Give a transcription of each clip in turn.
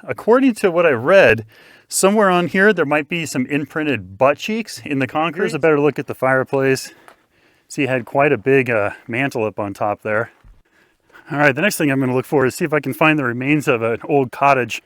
According to what I read, somewhere on here there might be some imprinted butt cheeks in the concrete. Here's a better look at the fireplace. See, it had quite a big mantle up on top there. All right, the next thing I'm going to look for is see if I can find the remains of an old cottage.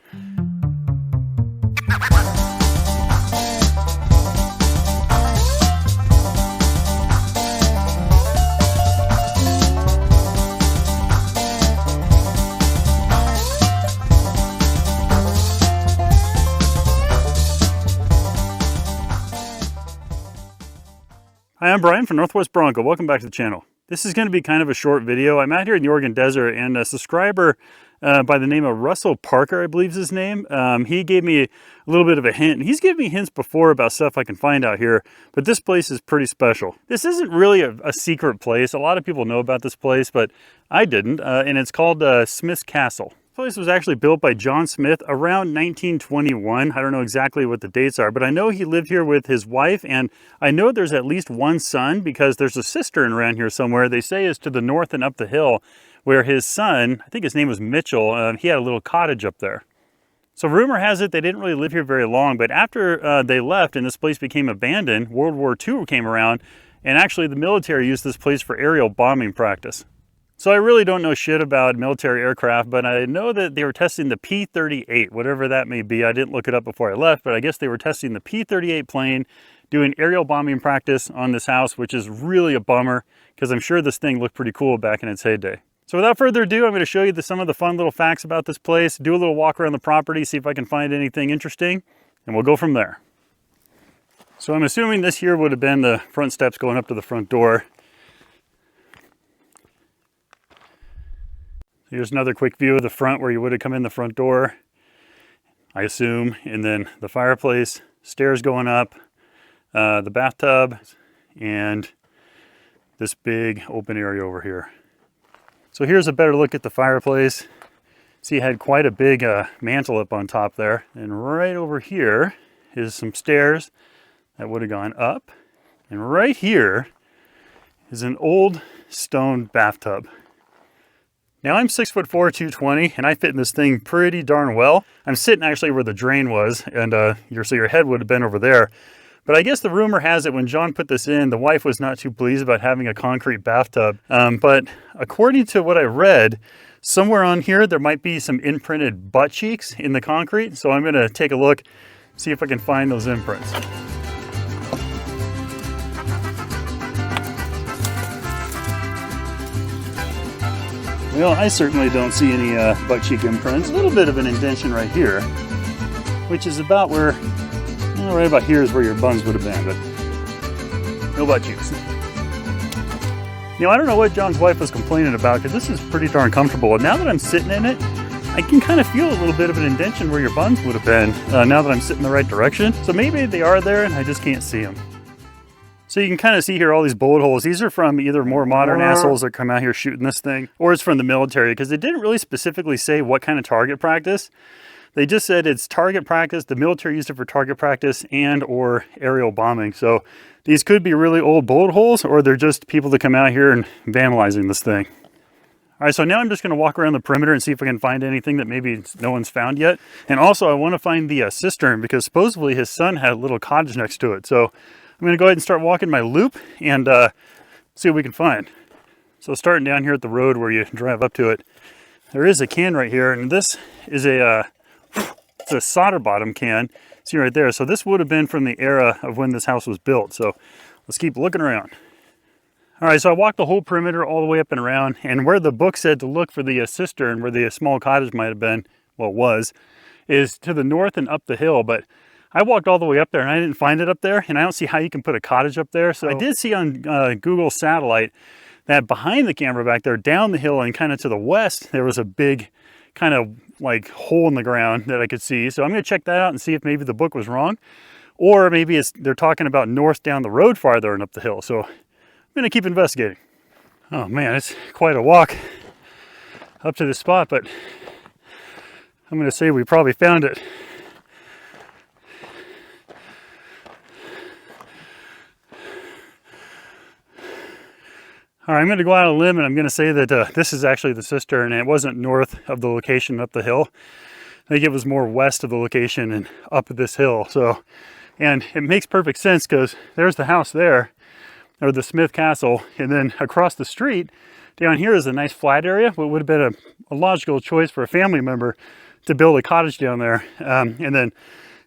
Hi, I'm Brian from Northwest Bronco. Welcome back to the channel. This is going to be kind of a short video. I'm out here in the Oregon Desert, and a subscriber by the name of Russell Parker, I believe is his name, he gave me a little bit of a hint. He's given me hints before about stuff I can find out here, but this place is pretty special. This isn't really a secret place. A lot of people know about this place, but I didn't, and it's called Smith's Castle. This place was actually built by John Smith around 1921. I don't know exactly what the dates are, but I know he lived here with his wife, and I know there's at least one son because there's a cistern around here somewhere. They say is to the north and up the hill, where his son, I think his name was Mitchell, he had a little cottage up there. So rumor has it they didn't really live here very long, but after they left and this place became abandoned, World War II came around, and actually the military used this place for aerial bombing practice. So I really don't know shit about military aircraft, but I know that they were testing the P-38, whatever that may be. I didn't look it up before I left, but I guess they were testing the P-38 plane, doing aerial bombing practice on this house, which is really a bummer because I'm sure this thing looked pretty cool back in its heyday. So without further ado, I'm going to show you some of the fun little facts about this place, do a little walk around the property, see if I can find anything interesting, and we'll go from there. So I'm assuming this here would have been the front steps going up to the front door. Here's another quick view of the front where you would have come in the front door, I assume, and then the fireplace, stairs going up, the bathtub, and this big open area over here. So here's a better look at the fireplace. See, it had quite a big mantle up on top there. And right over here is some stairs that would have gone up. And right here is an old stone bathtub. Now I'm 6'4", 220, and I fit in this thing pretty darn well. I'm sitting actually where the drain was, and so your head would have been over there. But I guess the rumor has it when John put this in, the wife was not too pleased about having a concrete bathtub. But according to what I read, somewhere on here there might be some imprinted butt cheeks in the concrete. So I'm going to take a look, see if I can find those imprints. Well, I certainly don't see any butt cheek imprints. A little bit of an indentation right here, which is about where, right about here is where your buns would have been, but no butt cheeks. I don't know what John's wife was complaining about, because this is pretty darn comfortable. And now that I'm sitting in it, I can kind of feel a little bit of an indentation where your buns would have been, now that I'm sitting the right direction. So maybe they are there and I just can't see them. So you can kind of see here all these bullet holes. These are from either more modern assholes that come out here shooting this thing, or it's from the military, because they didn't really specifically say what kind of target practice. They just said it's target practice. The military used it for target practice and or aerial bombing. So these could be really old bullet holes, or they're just people that come out here and vandalizing this thing. All right, so now I'm just going to walk around the perimeter and see if I can find anything that maybe no one's found yet. And also I want to find the cistern, because supposedly his son had a little cottage next to it. So I'm going to go ahead and start walking my loop and see what we can find. So starting down here at the road where you drive up to it, there is a can right here, and this is it's a solder bottom can. See right there. So this would have been from the era of when this house was built. So let's keep looking around. All right, so I walked the whole perimeter all the way up and around, and where the book said to look for the cistern, where the small cottage might have been, well, it was, is to the north and up the hill. But I walked all the way up there and I didn't find it up there, and I don't see how you can put a cottage up there. So I did see on Google Satellite that behind the camera back there, down the hill and kind of to the west, there was a big kind of like hole in the ground that I could see. So I'm going to check that out and see if maybe the book was wrong, or maybe they're talking about north down the road farther and up the hill. So I'm going to keep investigating. Oh man, it's quite a walk up to this spot, but I'm going to say we probably found it. All right, I'm going to go out on a limb and I'm going to say that this is actually the cistern, and it wasn't north of the location up the hill. think it was more west of the location and up this hill. So, and it makes perfect sense because there's the house there, or the Smith Castle, and then across the street down here is a nice flat area. What would have been a logical choice for a family member to build a cottage down there. And then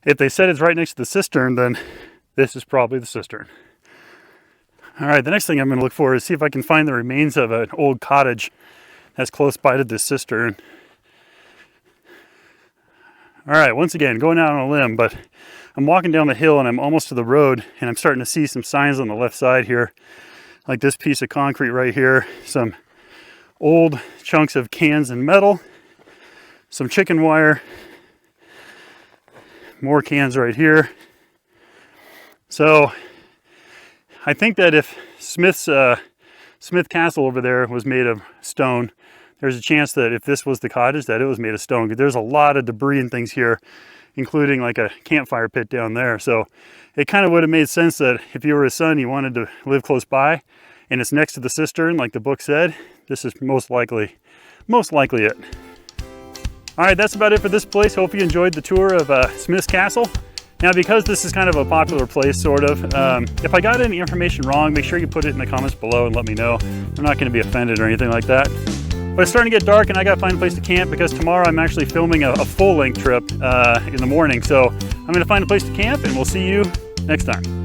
if they said it's right next to the cistern, then this is probably the cistern. All right, the next thing I'm going to look for is see if I can find the remains of an old cottage that's close by to this cistern. All right, once again, going out on a limb, but I'm walking down the hill and I'm almost to the road, and I'm starting to see some signs on the left side here, like this piece of concrete right here, some old chunks of cans and metal, some chicken wire, more cans right here. So I think that if Smith Castle over there was made of stone, there's a chance that if this was the cottage, that it was made of stone. Because there's a lot of debris and things here, including like a campfire pit down there. So it kind of would have made sense that if you were his son, you wanted to live close by, and it's next to the cistern, like the book said, this is most likely it. All right, that's about it for this place. Hope you enjoyed the tour of Smith's Castle. Now, because this is kind of a popular place, sort of, if I got any information wrong, make sure you put it in the comments below and let me know. I'm not going to be offended or anything like that. But it's starting to get dark and I got to find a place to camp because tomorrow I'm actually filming a full-length trip in the morning. So I'm going to find a place to camp and we'll see you next time.